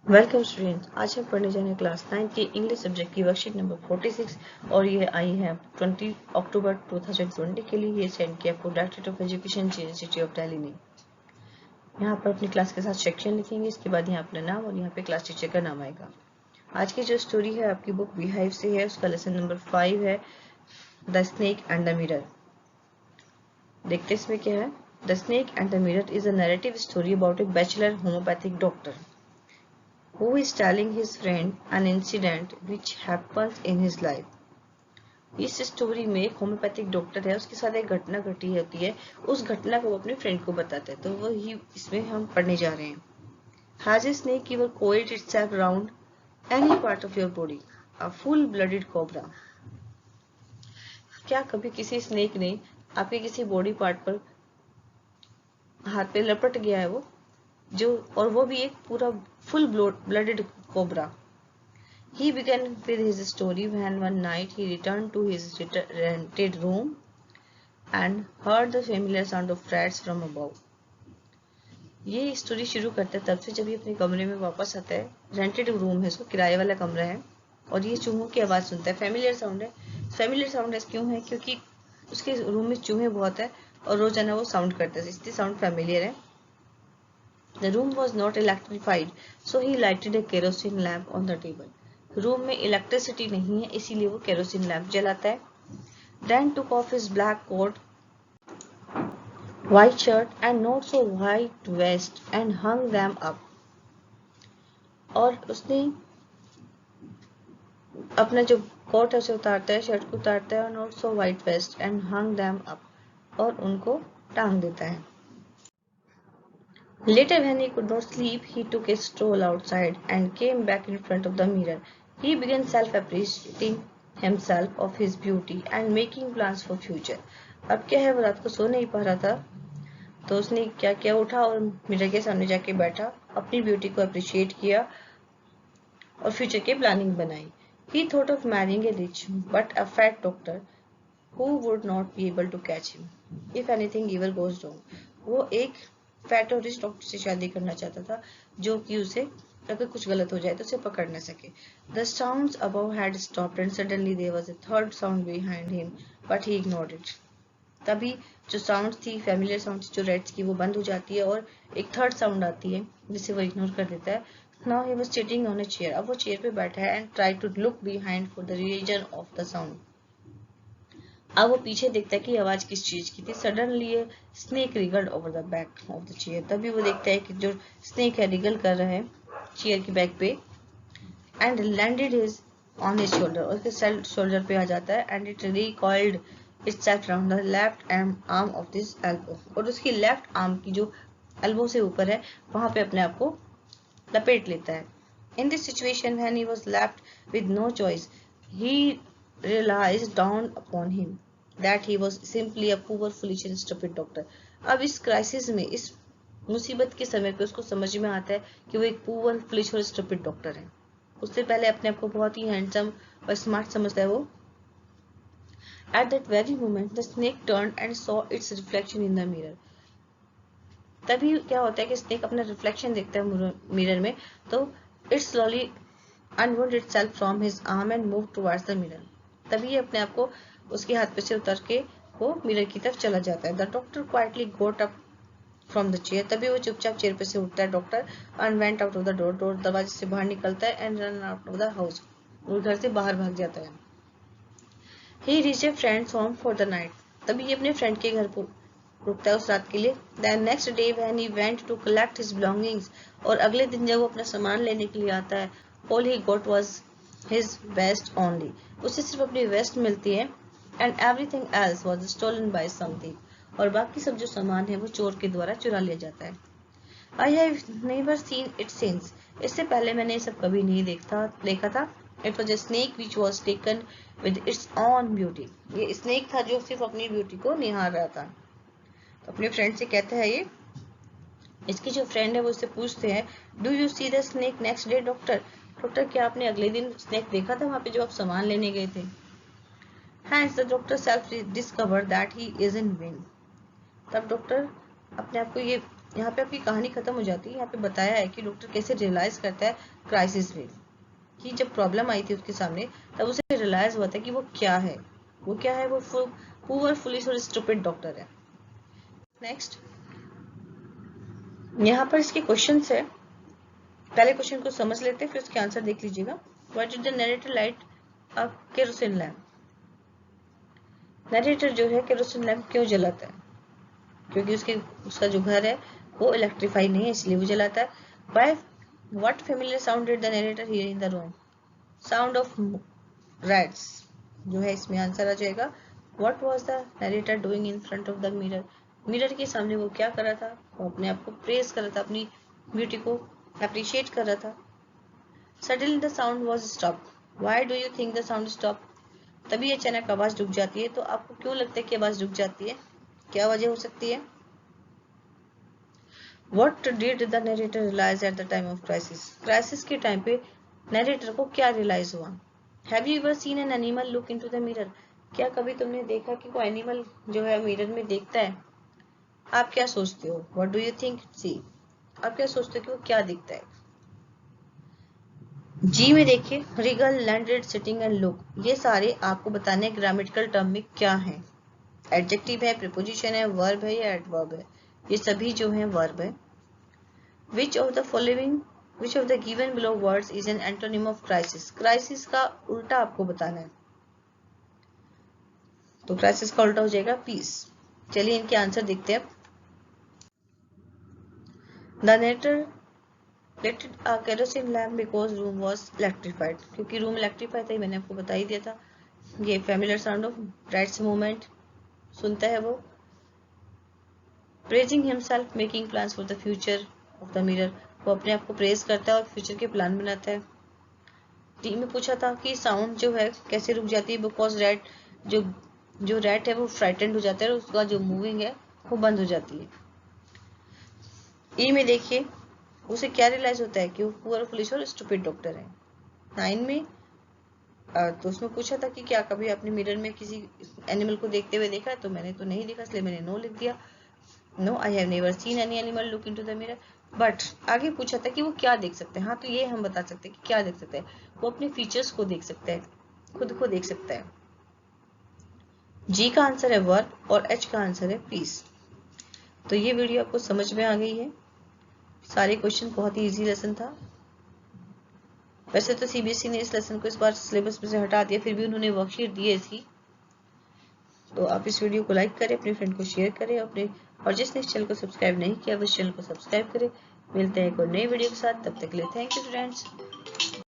Welcome students. आज हम पढ़ने जाने क्लास 9 की इंग्लिश सब्जेक्ट की वर्कशीट नंबर 46 और ये आई है 20 अक्टूबर 2020 के लिए। ये सेंड किया आपको directorate of education university of Delhi ने। यहाँ पर अपनी क्लास के साथ सेक्शन लिखेंगे, इसके बाद यहाँ अपना नाम और यहाँ पे क्लास टीचर का नाम आएगा। आज की जो स्टोरी है आपकी बुक बीहाइव से है, उसका लेसन नंबर 5 है the snake and the mirror. देखते इसमें क्या है। The snake and the mirror is a narrative story about A bachelor homeopathic doctor who is telling his friend an incident which happens in his life. इस story में एक homeopathic doctor है, उसके साथ एक घटना घटी होती है। उस घटना को वो अपने फ्रेंड को बताता है, तो वो ही इसमें हम पढ़ने जा रहे हैं। Has a snake ever coiled itself around any part of your body? A full-blooded cobra. क्या कभी किसी स्नेक ने आपके किसी बॉडी पार्ट पर हाथ पे लपट गया है वो जो, और वो भी एक पूरा full blooded cobra. He began with his story when one night he returned to his rented room and heard the familiar sound of rats from above. ये स्टोरी शुरू करता है तब से जब ये अपने कमरे में वापस आता है। रेंटेड रूम है, इसको किराए वाला कमरा है, और ये चूहों की आवाज सुनता है। फेमिलियर साउंड है। फेमिलियर साउंड क्यों है? क्योंकि उसके रूम में चूहे बहुत है और रोजाना वो साउंड करता है, इसलिए साउंड फेमिलियर है। The room was not electrified, so he lighted a kerosene lamp on the table. Room में इलेक्ट्रिसिटी नहीं है, इसीलिए वो केरोसिन लैंप जलाता है। Then took off his black coat, white shirt and not so white vest and hung them up. और उसने अपना जो कोट है उसे उतारता है, शर्ट को उतारता है, और not so white vest and hung them up, और उनको टांग देता है। Later, when he could not sleep, he took a stroll outside and came back in front of the mirror. He began self-appreciating himself of his beauty and making plans for future. अब क्या है, वो रात को सो नहीं पा रहा था, तो उसने क्या किया, उठा और मिरर के सामने जाके बैठा, अपनी ब्यूटी को अप्रिशिएट किया और फ्यूचर की प्लानिंग बनाई। He thought of marrying a rich but a fat doctor who would not be able to catch him if anything evil goes wrong. वो एक फैट और रिच डॉक्टर से शादी करना चाहता था जो कि उसे अगर कुछ गलत हो जाए तो उसे पकड़ न सके। The sounds above had stopped and suddenly there was a third sound behind him, but he ignored it. तभी जो साउंड थी, फैमिलियर साउंड जो रेड्स की, वो बंद हो जाती है और एक थर्ड साउंड आती है जिसे वो इग्नोर कर देता है। Now he was sitting on a chair. अब वो चेयर पे बैठा है and tried to look behind for the region of the sound. अब वो पीछे देखता है कि आवाज किस चीज की थी। सडनली ये snake रिगल्ड over the back of the chair. तभी वो देखता है कि जो स्नेक है रिगल कर रहा है चेयर की बैक पे, and landed his on his shoulder, और उसके शोल्डर पे आ जाता है, and it recoiled itself around the left arm of this elbow, और उसकी लेफ्ट आर्म की जो एल्बो से ऊपर है वहां पे अपने आप को लपेट लेता है। In this situation when he was left with no choice, he realized dawned upon him that he was simply a poor, foolish and stupid doctor. अब इस क्राइसिस में, इस मुसीबत के समय पे उसको समझ में आता है कि वो एक पुअर, फुलिश और स्टूपिड डॉक्टर है। उससे पहले अपने आप को बहुत ही हैंडसम और स्मार्ट समझता है वो। At that very moment, the snake turned and saw its reflection in the mirror. तभी क्या होता है कि स्नेक अपना रिफ्लेक्शन देखता है मिरर में, तो it slowly unwound itself from his arm and moved towards the mirror. तभी ये अपने आप को उसके हाथ पे से उतर के वो मिरर की तरफ चला जाता है। The doctor quietly got up from the chair. तभी वो चुपचाप चेयर पे से उठता है doctor, and went out of the door. Door दरवाजे से बाहर निकलता है, and ran out of the house. वो घर से बाहर भाग जाता है। He reached a friend's home for the night. तभी ये अपने फ्रेंड के घर पर रुकता है उस रात के लिए। The next day when he went to collect his belongings, और अगले दिन जब वो अपना सामान लेने के लिए आता है, all he got was his vest only. उसे सिर्फ अपनी वेस्ट मिलती है, and everything else was stolen by something. और बाकी सब जो सामान है वो चोर के द्वारा चुरा लिया जाता है। I have never seen it since. इससे पहले मैंने ये सब कभी नहीं देखा था। It was a snake which was taken with its own beauty. ये स्नेक था जो सिर्फ अपनी ब्यूटी को निहार रहा था। तो अपने फ्रेंड से कहता है ये, इसकी जो फ्रेंड है वो इससे पूछते हैं, do you see the snake next day doctor? Doctor, क्या आपने अगले दिन स्नेक देखा था वहां पे जब आप सामान लेने गए थे? Hence the doctor self discovered that he is in wind. तब डॉक्टर अपने आप को ये यहाँ पे आपकी कहानी खत्म हो जाती है। यहाँ पे बताया है कि डॉक्टर कैसे रियलाइज करता है क्राइसिस में, कि जब प्रॉब्लम आई थी उसके सामने तब उसे रियलाइज हुआ था कि वो क्या है, वो पुअर, फुलिश और स्टूपिड डॉक्टर है। नेक्स्ट, यहाँ पर इसके क्वेश्चंस है। पहले क्वेश्चन को समझ लेते हैं, फिर उसके आंसर देख लीजिएगा। Why did the narrator light a kerosene lamp? Narrator जो है केरोसिन लैम्प क्यों जलाता है? क्योंकि उसका जो घर है वो इलेक्ट्रीफाई नहीं है, इसलिए वो जलाता है। By what familiar sound did the narrator here in the room? Sound of rats जो है इसमें आंसर आ जाएगा। What was the narrator doing in front of the mirror? Mirror के सामने वो क्या कर रहा था? वो अपने आप को प्रेज कर रहा था, अपनी ब्यूटी को अप्रिशिएट कर रहा था। Suddenly the sound was stopped. Why do you think the sound stopped? तभी अचानक आवाज रुक जाती है। तो आपको क्यों लगता है कि आवाज रुक जाती है? क्या वजह हो सकती है? What did the narrator realize at the time of crisis? Crisis के टाइम पे नरेटर को क्या रियलाइज हुआ? Have you ever seen an animal look into the mirror? क्या कभी तुमने देखा कि कोई एनिमल जो है मिरर में देखता है? आप क्या सोचते हो? What do you think? See, आप क्या सोचते हो कि वो क्या दिखता है? जी में देखिए, Regal, landed, sitting and look, ये सारे आपको बताने ग्रामेटिकल टर्म में क्या है। एडजेक्टिव है, प्रीपोजिशन है, वर्ब है या एडवर्ब है? ये सभी जो है वर्ब है। Which of the given below words is an antonym of crisis? Crisis का उल्टा आपको बताना है, तो क्राइसिस का उल्टा हो जाएगा पीस। चलिए इनके आंसर देखते हैं। The narrator lit a kerosene lamp because room was electrified. क्योंकि रूम इलेक्ट्रीफाइड था, मैंने आपको बता ही दिया था। ये familiar sound of rats movement सुनता है वो। Praising himself, making plans for the future of the mirror, वो अपने आप को प्रेज करता है और फ्यूचर के प्लान बनाता है। टी में पूछा था कि साउंड जो है कैसे रुक जाती है? बिकॉज जो रैट है वो फ्राइटेंड हो जाता है और उसका जो मूविंग है वो बंद हो जाती है। ई में देखिए, उसे क्या रियलाइज होता है कि वो पुअर, फुलिश और स्टूपिड डॉक्टर है। 9 में तो उसमें पूछा था कि क्या कभी आपने मिरर में किसी एनिमल को देखते हुए देखा है? तो मैंने तो नहीं देखा, इसलिए मैंने नो लिख दिया। No, I have never seen any animal look into the mirror. But आगे पूछा था कि वो क्या देख सकते हैं। हाँ, तो ये हम बता सकते हैं कि क्या देख सकते हैं। वो अपने फीचर्स को देख सकता है, खुद को देख सकता है। जी का आंसर है वर्ब और एच का आंसर है पीस। तो ये वीडियो आपको समझ में आ गई है। सारे क्वेश्चन बहुत ही इजी लेसन था। वैसे तो सीबीएसई ने इस लेसन को इस बार सिलेबस में से हटा दिया, फिर भी उन्होंने वर्कशीट दी थी। तो आप इस वीडियो को लाइक करें, अपने फ्रेंड को शेयर करें, और जिसने इस चैनल को सब्सक्राइब नहीं किया वो इस चैनल को सब्सक्राइब करें। मिलते हैं एक और नई वीडियो के साथ, तब तक के लिए थैंक यू फ्रेंड्स।